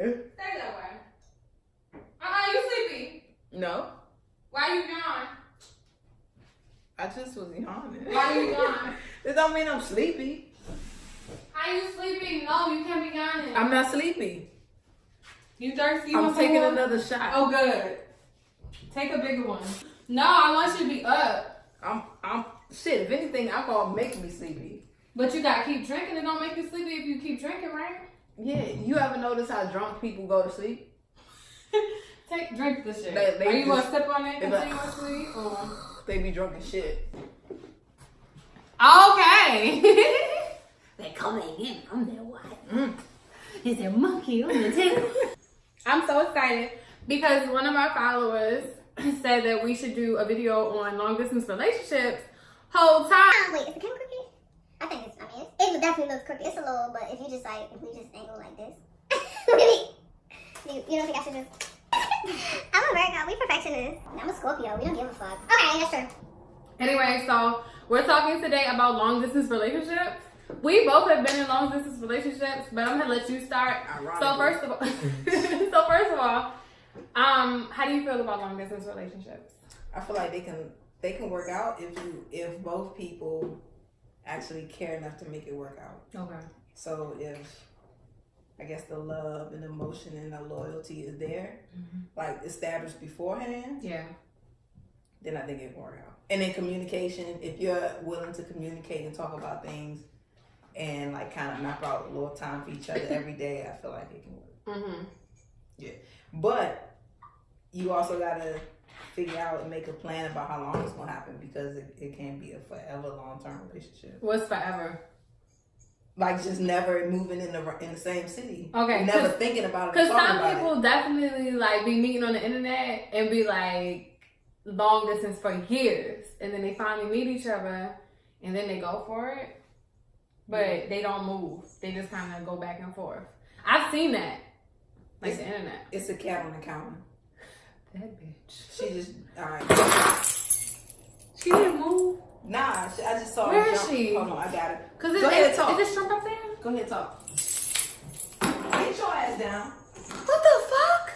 Stay that way. You sleepy? No. Why you yawn? I just was yawning. Why you yawn? It don't mean I'm sleepy. How you sleepy? No, you can't be yawning. I'm not sleepy. You thirsty? I'm taking another shot. Oh, good. Take a bigger one. No, I want you to be up. I'm shit. If anything, alcohol makes me sleepy. But you gotta keep drinking. It don't make you sleepy if you keep drinking, right? Yeah. You ever notice how drunk people go to sleep? Drink the shit. They Are you just, gonna sip on it continuously? They be drunk as shit. Okay. They coming in from their what? Is there a monkey on the table? I'm so excited because one of our followers said that we should do a video on long distance relationships. Whole time. Wait, is the camera crooked? I think it's, it definitely looks crooked. It's a little, but if we just angle like this. you don't think I should just... I'm a Virgo, we perfectionists. I'm a Scorpio, we don't give a fuck. Okay, that's true. Anyway, so we're talking today about long distance relationships. We both have been in long distance relationships, but I'm gonna let you start. So first of all, how do you feel about long distance relationships? I feel like they can work out if both people actually care enough to make it work out. Okay. So if I guess the love and emotion and the loyalty is there, like established beforehand, yeah, then I think it can work out. And then communication, if you're willing to communicate and talk about things and like kind of map out a little time for each other every day, I feel like it can work. Yeah. But you also gotta figure out and make a plan about how long it's gonna happen, because it can't be a forever long-term relationship. What's forever? Like just never moving in the same city. Okay. Never thinking about it. Because some people definitely like be meeting on the internet and be like long distance for years, and then they finally meet each other and then they go for it, but they don't move. They just kind of go back and forth. I've seen that, like the internet. It's a cat on the counter. That bitch. She just alright. She didn't move. Nah, I just saw her Where is jump. she? Hold on, I got it. Cause Go ahead, talk. Is this Trump up there? Go ahead, talk. Get your ass down. What the fuck?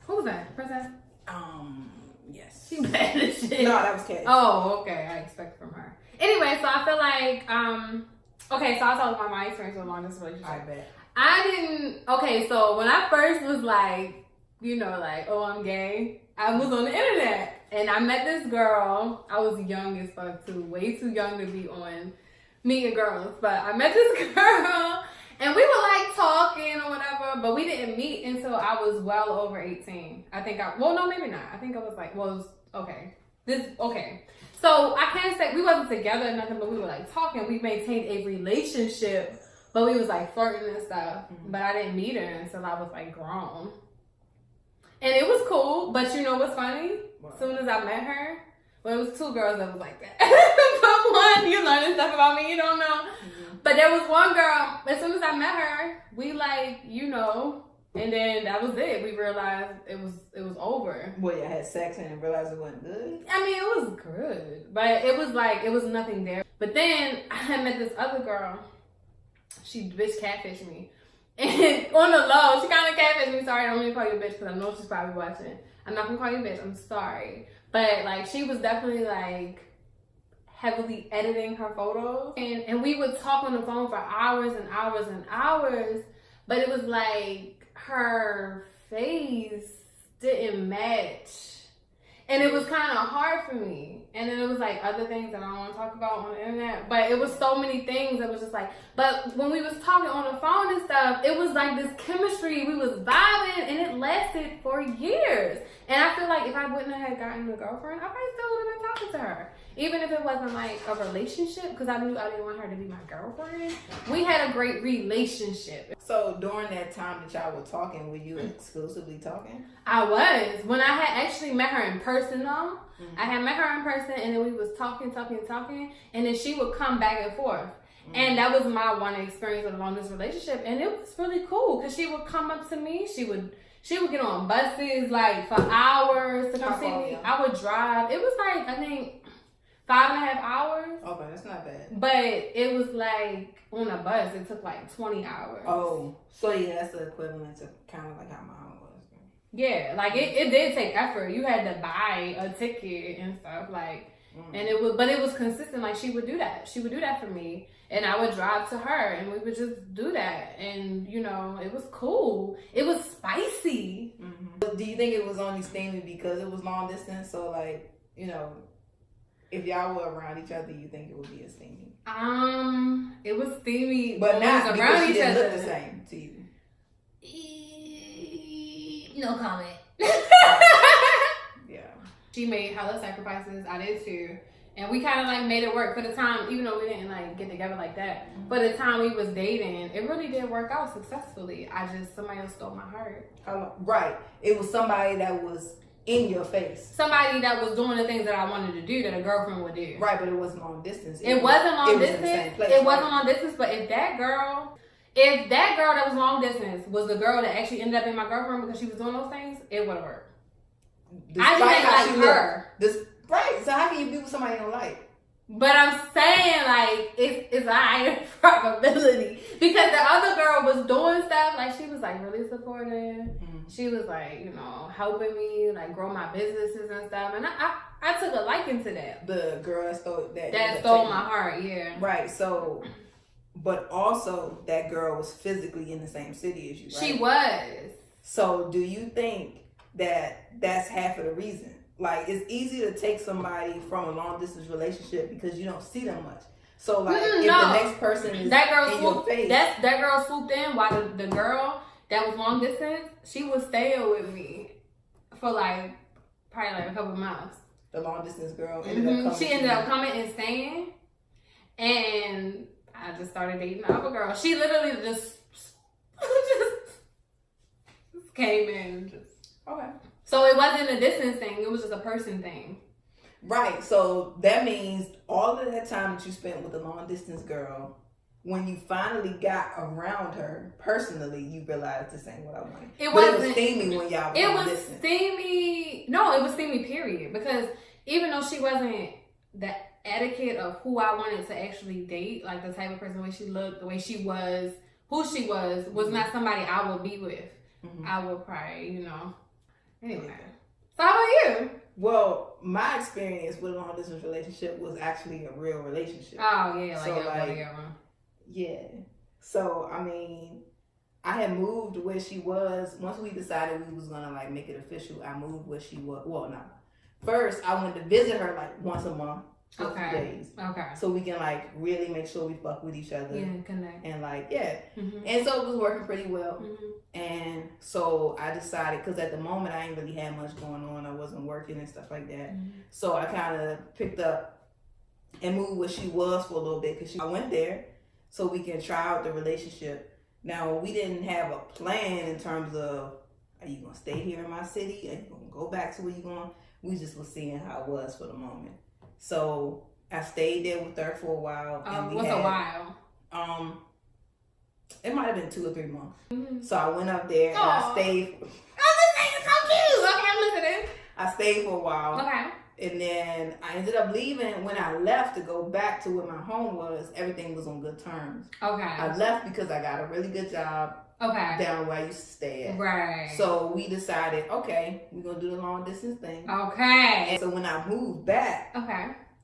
Who was that? Princess? Yes. She bad as shit. No, that was Kat. Oh, okay. I expect from her. Anyway, so I feel like, okay, so I'll talk about my experience with long distance relationship. I bet. Okay, so when I first was like, oh, I'm gay, I was on the internet and I met this girl. I was young as fuck too, way too young to be on meeting girls, but I met this girl and we were like talking or whatever, but we didn't meet until I was well over 18. Maybe not. I think I was like, okay. So I can't say we wasn't together or nothing, but we were like talking. We maintained a relationship, but we was like flirting and stuff. But I didn't meet her until I was like grown. And it was cool, but you know what's funny? Wow. As soon as I met her, well, it was two girls that was like that. But one, you learning stuff about me you don't know. But there was one girl, as soon as I met her, we like, and then that was it. We realized it was over. Well, you had sex and realized it wasn't good? I mean, it was good, but it was like, it was nothing there. But then I had met this other girl. She bitch catfished me. And on the low, she kind of catfished me. Sorry, I don't mean to call you a bitch because I know she's probably watching. I'm not going to call you a bitch. I'm sorry. But like, she was definitely like heavily editing her photos. And we would talk on the phone for hours and hours and hours. But it was like, her face didn't match, and it was kind of hard for me. And then it was like other things that I don't want to talk about on the internet, but it was so many things that was just like, but when we was talking on the phone and stuff, it was like this chemistry, we was vibing, and it lasted for years. And I feel like if I wouldn't have gotten a girlfriend, I probably still would have been talking to her, even if it wasn't like a relationship, because I knew I didn't want her to be my girlfriend. We had a great relationship. So during that time that y'all were talking, were you exclusively talking? I was. When I had actually met her in person though, I had met her in person, and then we was talking, and then she would come back and forth. And that was my one experience with a long distance relationship, and it was really cool because she would come up to me. She would get on buses like for hours to come see me. I would drive. It was like, I think 5.5 hours. Okay, that's not bad. But it was like on a bus, it took like 20 hours. Oh, so yeah, that's the equivalent to kind of like how mine was. Yeah, like it did take effort. You had to buy a ticket and stuff, like, and it was consistent. Like she would do that. She would do that for me, and I would drive to her, and we would just do that. And you know, it was cool. It was spicy. Do you think it was only steamy because it was long distance? So like, you know, if y'all were around each other, you think it would be as steamy? It was steamy, but not around because she each didn't other. look the same to you. No comment. Yeah. She made hella sacrifices. I did too. And we kind of like made it work for the time, even though we didn't like get together like that. For the time we was dating, it really did work out successfully. Somebody else stole my heart. Right. It was somebody that was in your face. Somebody that was doing the things that I wanted to do that a girlfriend would do. Right, but it wasn't long distance. It wasn't long distance. It wasn't long distance, but if that girl that was long distance was the girl that actually ended up being my girlfriend because she was doing those things, it would have worked. I just didn't like her. Right. So how can you be with somebody you don't like? But I'm saying like it's a higher probability because the other girl was doing stuff like she was like really supportive. She was like, you know, helping me like grow my businesses and stuff, and I took a liking to that. The girl that stole my heart, yeah. Right. So. But also, that girl was physically in the same city as you, right? She was. So, do you think that that's half of the reason? Like, it's easy to take somebody from a long-distance relationship because you don't see them much. So, like, if the next person is in your face... That girl swooped in while the girl that was long-distance, she was staying with me for, like, probably, like, a couple months. The long-distance girl ended up coming. She ended up coming and staying. And... I just started dating the other girl. She literally just came in. Okay. So it wasn't a distance thing. It was just a person thing. Right. So that means all of that time that you spent with the long distance girl, when you finally got around her personally, you realized this ain't what I wanted. It was steamy when y'all were long distance. It was steamy. No, it was steamy, period. Because even though she wasn't that etiquette of who I wanted to actually date, like the type of person, the way she looked, the way she was, who she was not somebody I would be with. I would probably, you know. Anyway. So how about you? Well, my experience with a long distance relationship was actually a real relationship. Oh yeah, yeah. So I mean, I had moved where she was. Once we decided we was gonna like make it official, I moved where she was. Well, no. First, I went to visit her like once a month. Days. Okay. So we can like really make sure we fuck with each other. Yeah, connect. And like, yeah. And so it was working pretty well. And so I decided, because at the moment I ain't really had much going on. I wasn't working and stuff like that. So I kind of picked up and moved where she was for a little bit because I went there so we can try out the relationship. Now, we didn't have a plan in terms of, are you going to stay here in my city? Are you going to go back to where you're going? We just was seeing how it was for the moment. So I stayed there with her for a while. And what's a while? It might have been 2 or 3 months. So I went up there and I stayed. Oh, this thing is so cute. Okay, I'm listening. I stayed for a while. Okay. And then I ended up leaving. When I left to go back to where my home was, everything was on good terms. Okay. I left because I got a really good job. Okay. Down where I used to stay at. Right. So we decided, okay, we're going to do the long distance thing. Okay. And so when I moved back,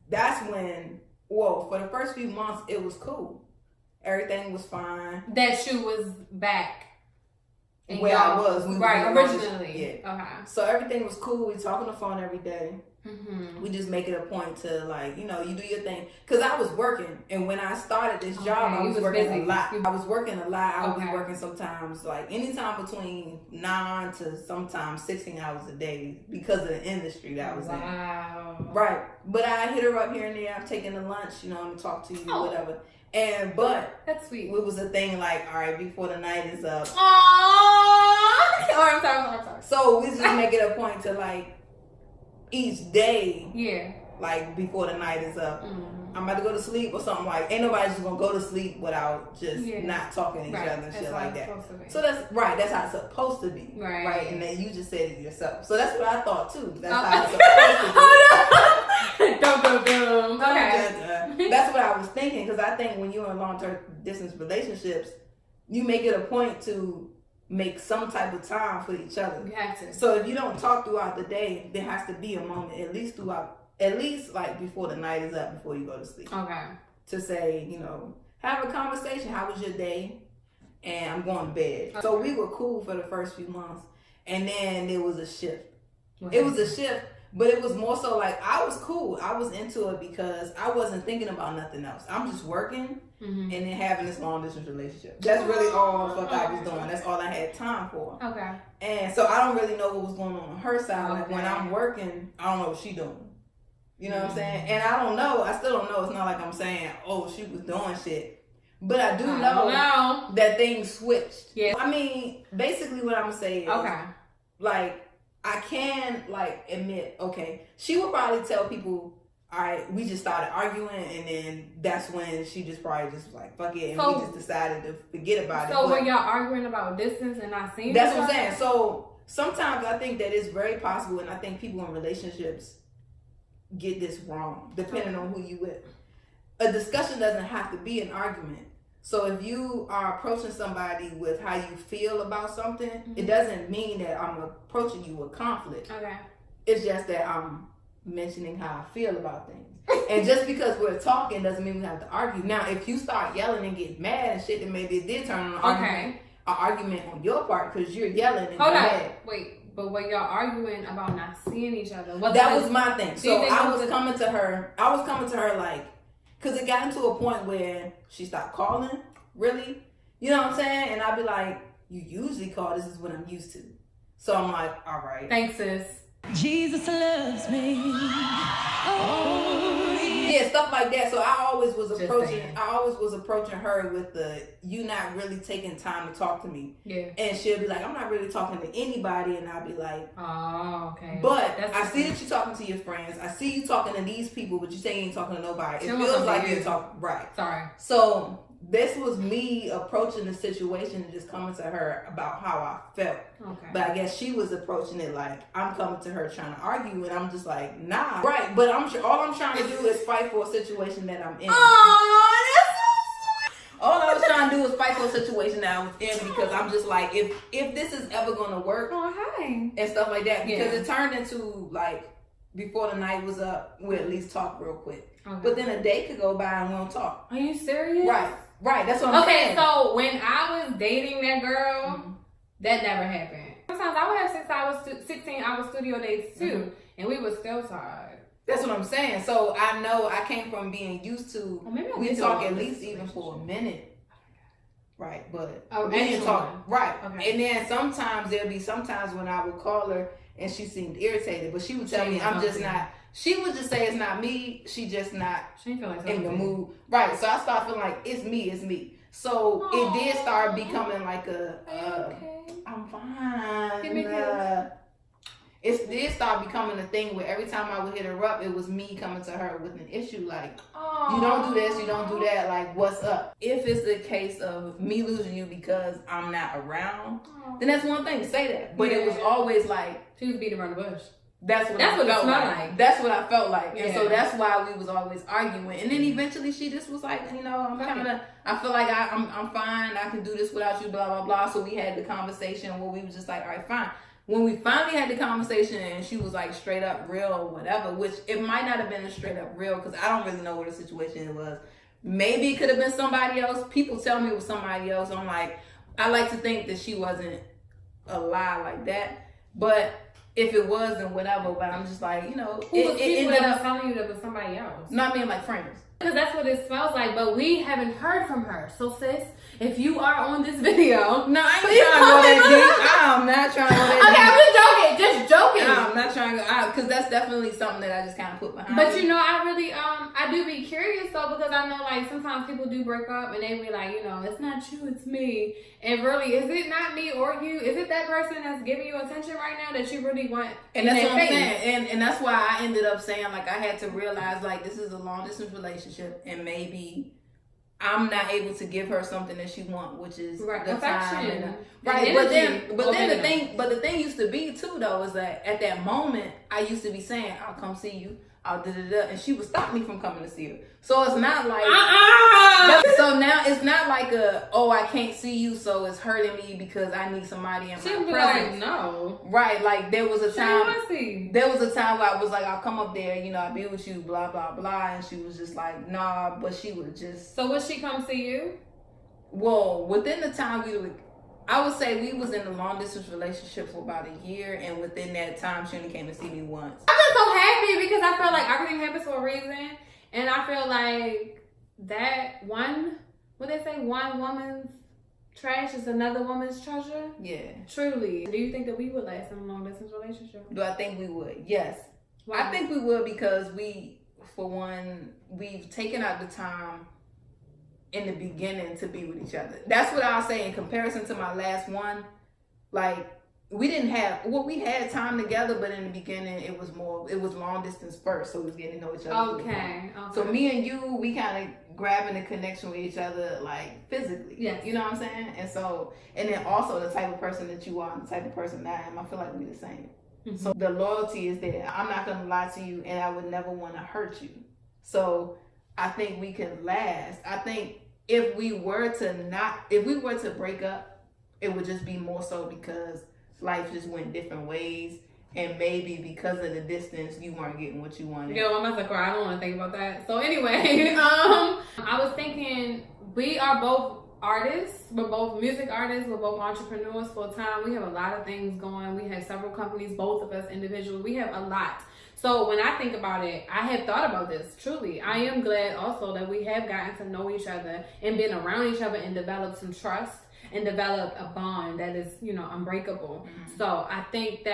that's when, well, for the first few months, it was cool. Everything was fine. That you was back. Where I was. Right, originally. Yeah. Okay. So everything was cool. We talk on the phone every day. We just make it a point to, like, you know, you do your thing. Because I was working. And when I started this job, I was working a lot. I was working a lot. I would be working sometimes, like, anytime between 9 to sometimes 16 hours a day because of the industry that I was in. Right. But I hit her up here and there. I'm taking the lunch, you know, I'm going to talk to you, whatever. But that's sweet. It was a thing like, all right, before the night is up. Aww. Oh, I'm sorry. So we just make it a point to, like, each day, like before the night is up, I'm about to go to sleep or something. Like, ain't nobody just gonna go to sleep without just not talking to each other and shit like that. So that's right. That's how it's supposed to be, right? And then you just said it yourself. So that's what I thought too. That's how it's supposed to be. Okay. That's what I was thinking, because I think when you're in long-term distance relationships, you make it a point to make some type of time for each other. You have to. So if you don't talk throughout the day, there has to be a moment, at least like before the night is up, before you go to sleep. Okay. To say, you know, have a conversation. How was your day? And I'm going to bed. Okay. So we were cool for the first few months, and then there was a shift. It was a shift, but it was more so like I was cool. I was into it because I wasn't thinking about nothing else. I'm just working and then having this long distance relationship. That's really all the fuck I was doing. That's all I had time for. Okay. And so I don't really know what was going on her side. Like when I'm working, I don't know what she doing. You know what I'm saying? And I don't know. I still don't know. It's not like I'm saying, oh, she was doing shit. But I do know that things switched. Yeah. I mean, basically what I'm saying is, like, I can, like, admit, okay, she would probably tell people, all right, we just started arguing, and then that's when she just probably just was like, fuck it, and we just decided to forget about it. So were y'all arguing about distance and not seeing That's what I'm saying. So sometimes I think that it's very possible, and I think people in relationships get this wrong, depending on who you with. A discussion doesn't have to be an argument. So if you are approaching somebody with how you feel about something, it doesn't mean that I'm approaching you with conflict. Okay. It's just that I'm mentioning how I feel about things. And just because we're talking doesn't mean we have to argue. Now, if you start yelling and get mad and shit, then maybe it did turn on an argument on your part because you're yelling and Hold on. mad. Wait, but were y'all arguing about not seeing each other? That was my thing. So I was coming to her like, because it got into a point where she stopped calling, really. You know what I'm saying? And I'd be like, you usually call, this is what I'm used to. So I'm like, all right. Thanks, sis. Jesus loves me. Oh, yeah, stuff like that. So I always was approaching her with the, you not really taking time to talk to me. Yeah. And she'll be like, I'm not really talking to anybody. And I'll be like, oh, okay. But I see that you're talking to your friends. I see you talking to these people, but you say you ain't talking to nobody. It feels like you're talking, right. Sorry. So this was me approaching the situation and just coming to her about how I felt. Okay. But I guess she was approaching it like I'm coming to her trying to argue, and I'm just like, nah. Right, but all I'm trying to do is fight for a situation that I'm in. Oh, that's so sweet. All I was trying to do was fight for a situation that I was in, because I'm just like, if this is ever going to work and stuff like that, because it turned into like, before the night was up, we'll at least talk real quick. Okay. But then a day could go by and we don't talk. Are you serious? Right, that's what I'm saying. Okay, so when I was dating that girl, that never happened. Sometimes I would have 16-hour studio dates too, and we would still talk. That's what I'm saying. So I know I came from being used to, we talk at least even for a minute. Right, but we didn't talk. Right. Okay. And then there'll be sometimes when I would call her and she seemed irritated, but she would tell me I'm just not. She would just say it's not me. She just not feel like in the mood. Right. So I started feeling like it's me. So it did start becoming like I'm fine. It did start becoming a thing where every time I would hit her up, it was me coming to her with an issue like, you don't do this, you don't do that, like, what's up? If it's the case of me losing you because I'm not around, then that's one thing to say that. But it was always like, she was beating around the bush. That's what it felt like. That's what I felt like. Yeah. And so that's why we was always arguing. And then eventually she just was like, I feel like I'm fine. I can do this without you, blah, blah, blah. So we had the conversation where we was just like, all right, fine. When we finally had the conversation and she was like straight up real or whatever, which it might not have been a straight up real because I don't really know what the situation was. Maybe it could have been somebody else. People tell me it was somebody else. I'm like, I like to think that she wasn't a lie like that. But if it was, then whatever. But I'm just like, who was people that was telling you that was somebody else? Not me, like friends. Because that's what it smells like, but we haven't heard from her. So sis, if you are on this video, no, I ain't trying to go that deep. I'm not trying to go that deep. Okay, I'm just joking. I'm not trying to go, because that's definitely something that I just kind of put behind. But I really, I do be curious though, because I know like sometimes people do break up and they be like, it's not you, it's me. And really, is it not me or you? Is it that person that's giving you attention right now that you really want? And that's what I'm saying. And that's why I ended up saying, like, I had to realize, like, this is a long distance relationship, and maybe I'm not able to give her something that she wants, which is the time. Right. But the thing used to be too though, is that at that moment I used to be saying, I'll come see you. and she would stop me from coming to see her. So it's not like so now it's not like I can't see you, so it's hurting me because I need somebody in my presence. Like, no. Right, like there was a time where I was like, I'll come up there, I'll be with you, blah blah blah, and she was just like, nah, but she would just. So would she come see you? Well, within the time I would say we was in a long distance relationship for about a year, and within that time she only came to see me once. I'm just so happy because I feel like everything happens for a reason, and I feel like that one woman's trash is another woman's treasure. Yeah. Truly. Do you think that we would last in a long distance relationship? Do I think we would? Yes. Why? I think we would because we've taken out the time in the beginning to be with each other. That's what I'll say in comparison to my last one. Like, we had time together, but in the beginning it was long distance first, so we was getting to know each other. Okay. So me and you, we kind of grabbing a connection with each other, like physically. Yes. You know what I'm saying? And then also the type of person that you are and the type of person that I am, I feel like we the same. Mm-hmm. So the loyalty is there. I'm not gonna lie to you, and I would never want to hurt you. So I think we can last. I think if we were to break up, it would just be more so because life just went different ways, and maybe because of the distance, you weren't getting what you wanted. Yo, I'm about to cry. I don't want to think about that. So anyway, I was thinking we are both artists. We're both music artists. We're both entrepreneurs full time. We have a lot of things going. We have several companies, both of us individually. We have a lot. So when I think about it, I have thought about this, truly. I am glad also that we have gotten to know each other and been around each other and developed some trust and developed a bond that is, unbreakable. Mm-hmm. So I think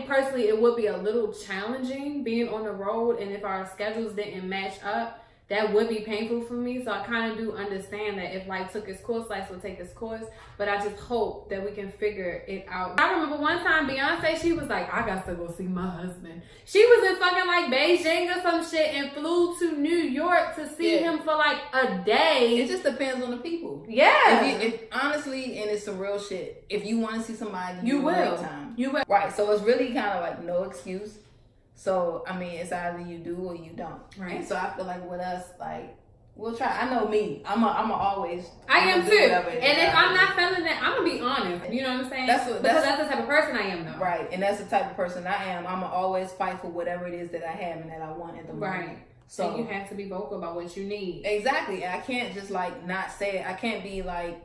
personally it would be a little challenging being on the road, and if our schedules didn't match up, that would be painful for me. So I kind of do understand that if life took its course, life will take its course. But I just hope that we can figure it out. I remember one time Beyonce, she was like, I got to go see my husband. She was in fucking like Beijing or some shit and flew to New York to see him for like a day. It just depends on the people. Yeah. If honestly, and it's some real shit, if you want to see somebody, you will. Time. You will. Right. So it's really kind of like no excuse. So, I mean, it's either you do or you don't. Right. And so I feel like with us, like, we'll try. I know me. I'm always. I am too. And if I'm not feeling it, I'm going to be honest. You know what I'm saying? That's the type of person I am, though. Right. And that's the type of person I am. I'm going to always fight for whatever it is that I have and that I want at the moment. Right. So and you have to be vocal about what you need. Exactly. And I can't just, like, not say it. I can't be, like,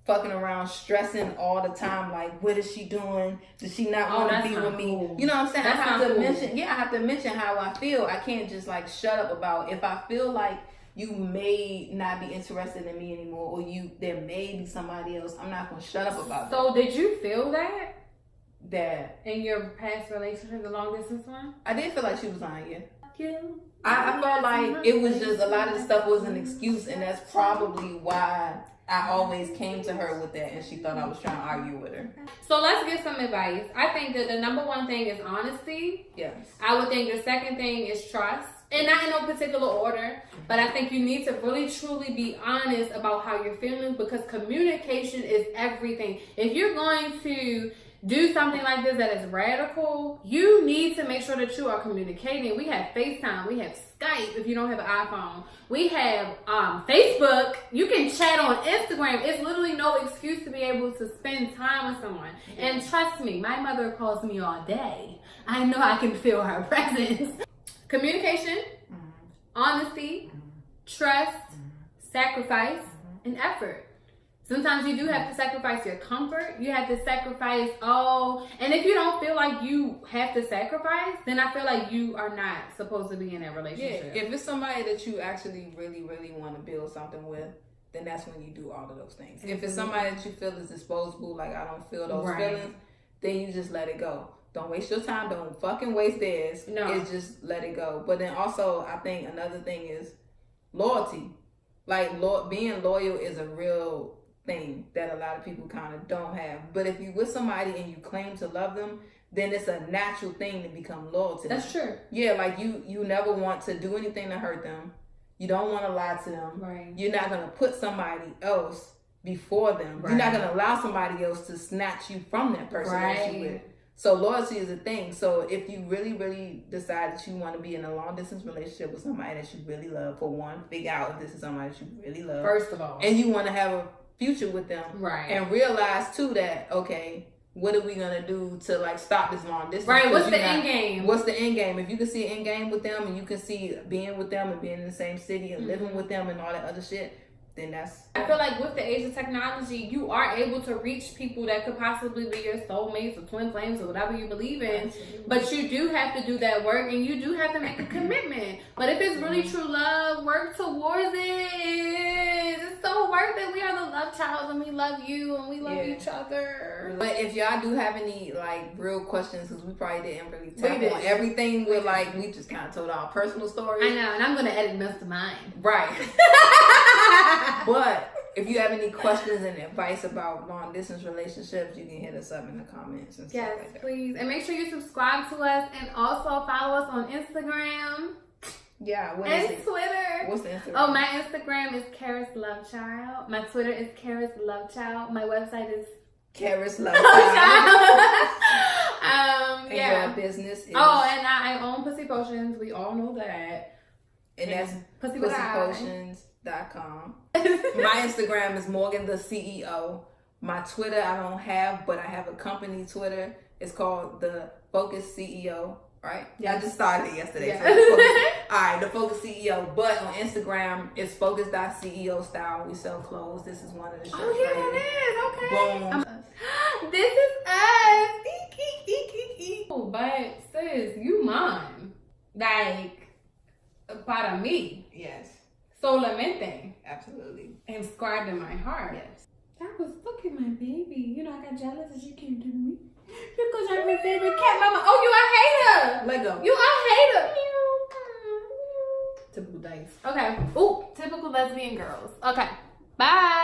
fucking around stressing all the time, like, what is she doing? Does she not want to be with me? Cool. You know what I'm saying? That's I have to mention how I feel. I can't just like shut up about if I feel like you may not be interested in me anymore, or there may be somebody else. I'm not gonna shut up about So did you feel that in your past relationship, the long distance one? I did feel like she was lying. Yeah. I felt like it was just a lot of the stuff was an excuse, and that's probably why I always came to her with that, and she thought I was trying to argue with her. So let's get some advice. I think that the number one thing is honesty. Yes. I would think the second thing is trust. And not in no particular order, but I think you need to really truly be honest about how you're feeling, because communication is everything. If you're going to do something like this that is radical, you need to make sure that you are communicating. We have FaceTime, we have Skype if you don't have an iPhone. We have Facebook. You can chat on Instagram. It's literally no excuse to be able to spend time with someone. And trust me, my mother calls me all day. I know I can feel her presence. Communication, honesty, trust, sacrifice, and effort. Sometimes you do have to sacrifice your comfort. You have to sacrifice and if you don't feel like you have to sacrifice, then I feel like you are not supposed to be in that relationship. Yeah, if it's somebody that you actually really, really want to build something with, then that's when you do all of those things. If it's somebody that you feel is disposable, like I don't feel those feelings, then you just let it go. Don't waste your time. Don't fucking waste theirs. No. It's just let it go. But then also, I think another thing is loyalty. Like, being loyal is a real thing that a lot of people kind of don't have. But if you're with somebody and you claim to love them, then it's a natural thing to become loyal to them. That's true. Yeah, like you never want to do anything to hurt them. You don't want to lie to them. Right. You're not going to put somebody else before them. Right. You're not going to allow somebody else to snatch you from that person that you're with. So loyalty is a thing. So if you really, really decide that you want to be in a long distance relationship with somebody that you really love, for one, figure out if this is somebody that you really love. First of all. And you want to have a future with them. Right. And realize too that, okay, what are we gonna do to like stop this long distance? Right, what's the end game? What's the end game? If you can see an end game with them and you can see being with them and being in the same city and living with them and all that other shit, then that's... I feel like with the age of technology, you are able to reach people that could possibly be your soulmates or twin flames or whatever you believe in. Absolutely. But you do have to do that work and you do have to make a commitment. But if it's really true love, work towards it. It's so worth it. We are the Lovechilds and we love you and we love each other. But if y'all do have any like real questions, because we probably didn't really tap on everything with like, we just kind of told our personal stories. I know, and I'm going to edit most of mine. Right. But if you have any questions and advice about long distance relationships, you can hit us up in the comments and stuff like that. Please. And make sure you subscribe to us and also follow us on Instagram. Yeah, what and is it? Twitter. What's the Instagram? Oh, my Instagram is Karis Lovechild. My Twitter is Karis Lovechild. My website is Karis Lovechild. And your business is... Oh, and I own Pussy Potions. We all know that. And that's pussypotions.com. My Instagram is Morgan the CEO. My Twitter I don't have, but I have a company Twitter. It's called the Focus CEO. Right? Yeah, I just started it yesterday. Yeah. So Alright, the Focus CEO. But on Instagram, it's focus.ceo style. We sell clothes. This is one of the shirts. Oh, yeah, that is. Okay. Boom. This is us. Oh, but sis, you mine. Like, para mí. Yes. Solamente. Absolutely. Inscribed in my heart. Yes. That was, look at my baby. You know, I got jealous that you came to me. Because you're my favorite cat mama. Oh, you a hater. Let go. You a hater. Typical dice. Okay. Ooh, typical lesbian girls. Okay. Bye.